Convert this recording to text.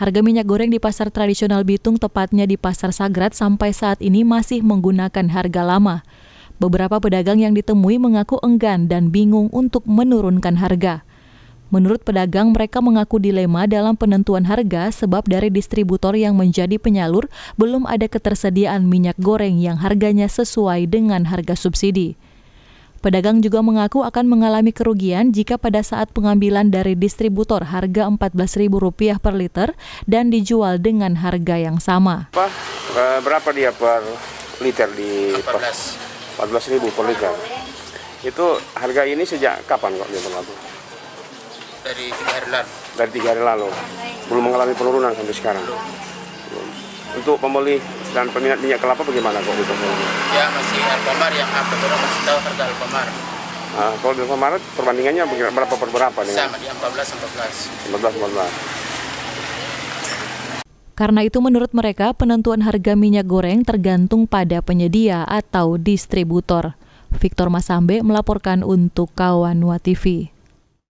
Harga minyak goreng di pasar tradisional Bitung, tepatnya di Pasar Sagrat, sampai saat ini masih menggunakan harga lama. Beberapa pedagang yang ditemui mengaku enggan dan bingung untuk menurunkan harga. Menurut pedagang, mereka mengaku dilema dalam penentuan harga sebab dari distributor yang menjadi penyalur belum ada ketersediaan minyak goreng yang harganya sesuai dengan harga subsidi. Pedagang juga mengaku akan mengalami kerugian jika pada saat pengambilan dari distributor harga Rp14.000 per liter dan dijual dengan harga yang sama. Berapa dia per liter di 14.000 per liter. Itu harga ini sejak kapan kok dia berlaku? Dari 3 hari lalu. Dari 3 hari lalu. Belum mengalami penurunan sampai sekarang. Belum. Untuk pembeli dan peminat minyak kelapa bagaimana kok itu? Ya masih Alfamart yang masih tahu harga Alfamart. Kalau di Alfamart perbandingannya berapa per berapa? Sama di 14. Karena itu menurut mereka penentuan harga minyak goreng tergantung pada penyedia atau distributor. Victor Masambe melaporkan untuk Kawan Wa TV.